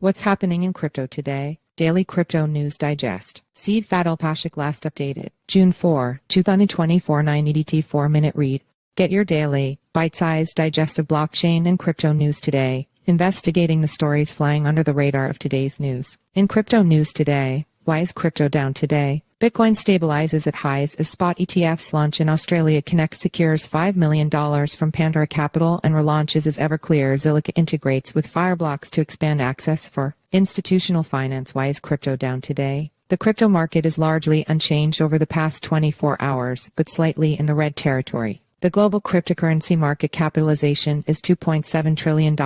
What's happening in crypto today? Daily Crypto News Digest. Seed Fadilpašić last updated. June 4, 2024 9 EDT 4-minute read. Get your daily, bite-sized digest of blockchain and crypto news today, investigating the stories flying under the radar of today's news. In crypto news today, why is crypto down today? Bitcoin stabilizes at highs as spot ETFs launch in Australia. Connext secures $5 million from Pantera Capital and relaunches as Everclear. Zilliqa integrates with Fireblocks to expand access for institutional finance. Why is crypto down today? The crypto market is largely unchanged over the past 24 hours, but slightly in the red territory. The global cryptocurrency market capitalization is $2.7 trillion,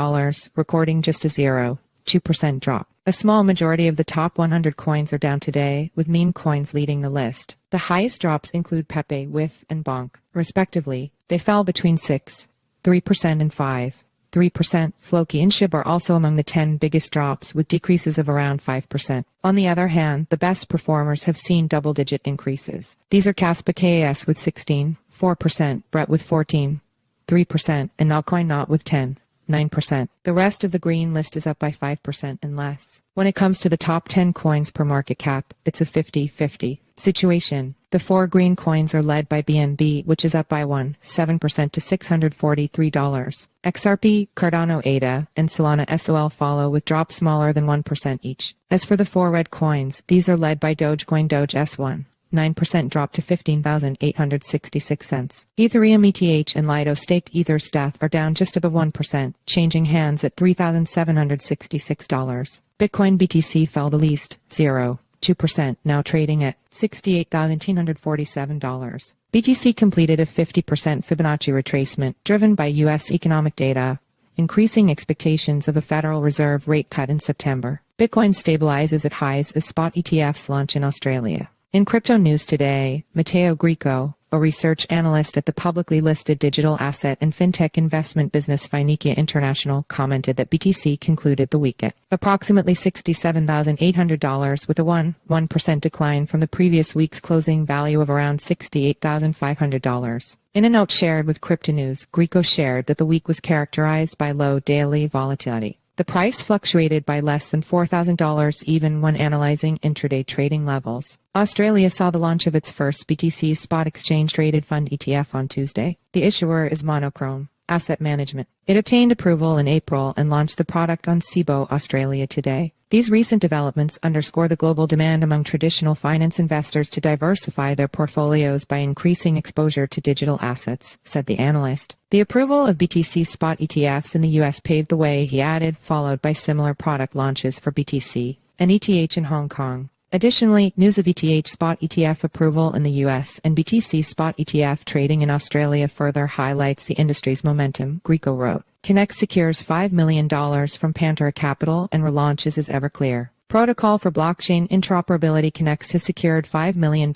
recording just a 0.2% drop. A small majority of the top 100 coins are down today, with meme coins leading the list. The highest drops include PEPE, WIF, and BONK, respectively. They fell between 6.3% and 5.3%. Floki and SHIB are also among the 10 biggest drops, with decreases of around 5%. On the other hand, the best performers have seen double-digit increases. These are Kaspa KAS with 16.4%, Brett with 14.3%, and Nalcoin Not with 10.9%. The rest of the green list is up by 5% and less. When it comes to the top 10 coins per market cap, it's a 50-50 situation. The 4 green coins are led by BNB, which is up by 1.7% to $643. XRP, Cardano ADA, and Solana SOL follow with drops smaller than 1% each. As for the 4 red coins, these are led by Dogecoin. Doge S1. 9% drop to 15,866 cents. Ethereum ETH and Lido staked Ether Steth are down just above 1%, changing hands at $3,766. Bitcoin BTC fell the least, 0.2%, now trading at $68,847. BTC completed a 50% Fibonacci retracement, driven by U.S. economic data, increasing expectations of a Federal Reserve rate cut in September. Bitcoin stabilizes at highs as spot ETFs launch in Australia. In crypto news today, Matteo Greco, a research analyst at the publicly listed digital asset and fintech investment business Finekia International, commented that BTC concluded the week at approximately $67,800 with a 1% decline from the previous week's closing value of around $68,500. In a note shared with Crypto News, Greco shared that the week was characterized by low daily volatility. The price fluctuated by less than $4,000 even when analyzing intraday trading levels. Australia saw the launch of its first BTC spot exchange-traded fund ETF on Tuesday. The issuer is Monochrome Asset Management. It obtained approval in April and launched the product on Cboe Australia today. These recent developments underscore the global demand among traditional finance investors to diversify their portfolios by increasing exposure to digital assets, said the analyst. The approval of BTC spot ETFs in the U.S. paved the way, he added, followed by similar product launches for BTC and ETH in Hong Kong. Additionally, news of ETH spot ETF approval in the U.S. and BTC spot ETF trading in Australia further highlights the industry's momentum, Greco wrote. Connext secures $5 million from Pantera Capital and relaunches as Everclear. Protocol for blockchain interoperability. Connext has secured $5 million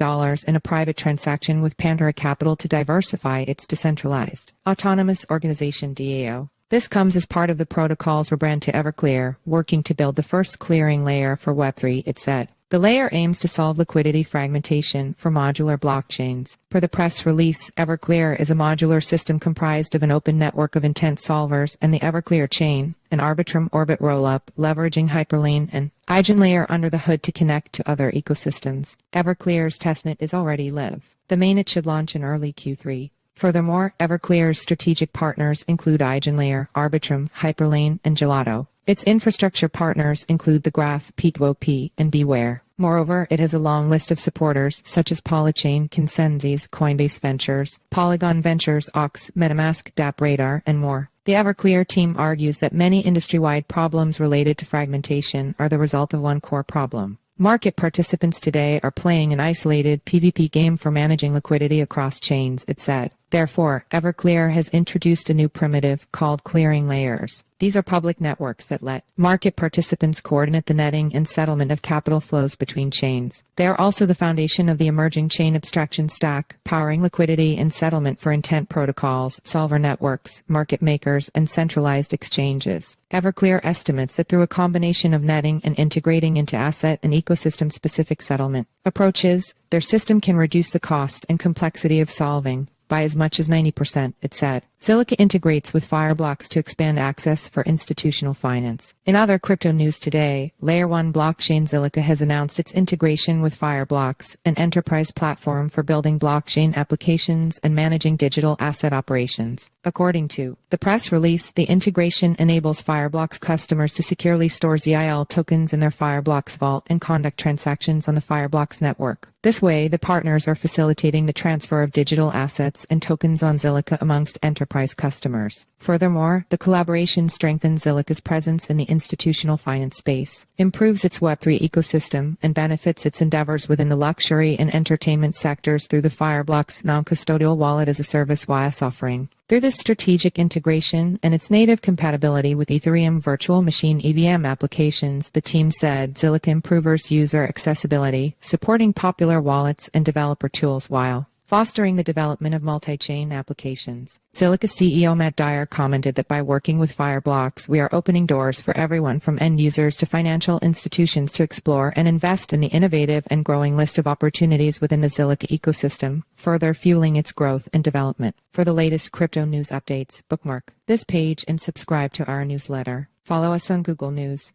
in a private transaction with Pantera Capital to diversify its decentralized autonomous organization DAO. This comes as part of the protocol's rebrand to Everclear, working to build the first clearing layer for Web3, it said. The layer aims to solve liquidity fragmentation for modular blockchains. Per the press release, Everclear is a modular system comprised of an open network of intent solvers and the Everclear chain, an Arbitrum orbit rollup, leveraging Hyperlane and EigenLayer under the hood to connect to other ecosystems. Everclear's testnet is already live. The mainnet should launch in early Q3. Furthermore, Everclear's strategic partners include EigenLayer, Arbitrum, Hyperlane, and Gelato. Its infrastructure partners include The Graph, P2OP, and Beware. Moreover, it has a long list of supporters such as Polychain, Consensus, Coinbase Ventures, Polygon Ventures, Ox, MetaMask, DappRadar, and more. The Everclear team argues that many industry-wide problems related to fragmentation are the result of one core problem. Market participants today are playing an isolated PvP game for managing liquidity across chains, it said. Therefore, Everclear has introduced a new primitive called clearing layers. These are public networks that let market participants coordinate the netting and settlement of capital flows between chains. They are also the foundation of the emerging chain abstraction stack, powering liquidity and settlement for intent protocols, solver networks, market makers, and centralized exchanges. Everclear estimates that through a combination of netting and integrating into asset and ecosystem-specific settlement approaches, their system can reduce the cost and complexity of solving by as much as 90%, it said. Zilliqa integrates with Fireblocks to expand access for institutional finance. In other crypto news today, Layer 1 blockchain Zilliqa has announced its integration with Fireblocks, an enterprise platform for building blockchain applications and managing digital asset operations. According to the press release, the integration enables Fireblocks customers to securely store ZIL tokens in their Fireblocks vault and conduct transactions on the Fireblocks network. This way, the partners are facilitating the transfer of digital assets and tokens on Zilliqa amongst enterprise customers. Furthermore, the collaboration strengthens Zilliqa's presence in the institutional finance space, improves its Web3 ecosystem, and benefits its endeavors within the luxury and entertainment sectors through the Fireblocks non-custodial wallet as a service WAS offering. Through this strategic integration and its native compatibility with Ethereum virtual machine EVM applications, the team said Zilliqa improves user accessibility, supporting popular wallets and developer tools while fostering the development of multi-chain applications. Zilliqa CEO Matt Dyer commented that by working with Fireblocks, we are opening doors for everyone from end users to financial institutions to explore and invest in the innovative and growing list of opportunities within the Zilliqa ecosystem, further fueling its growth and development. For the latest crypto news updates, bookmark this page and subscribe to our newsletter. Follow us on Google News,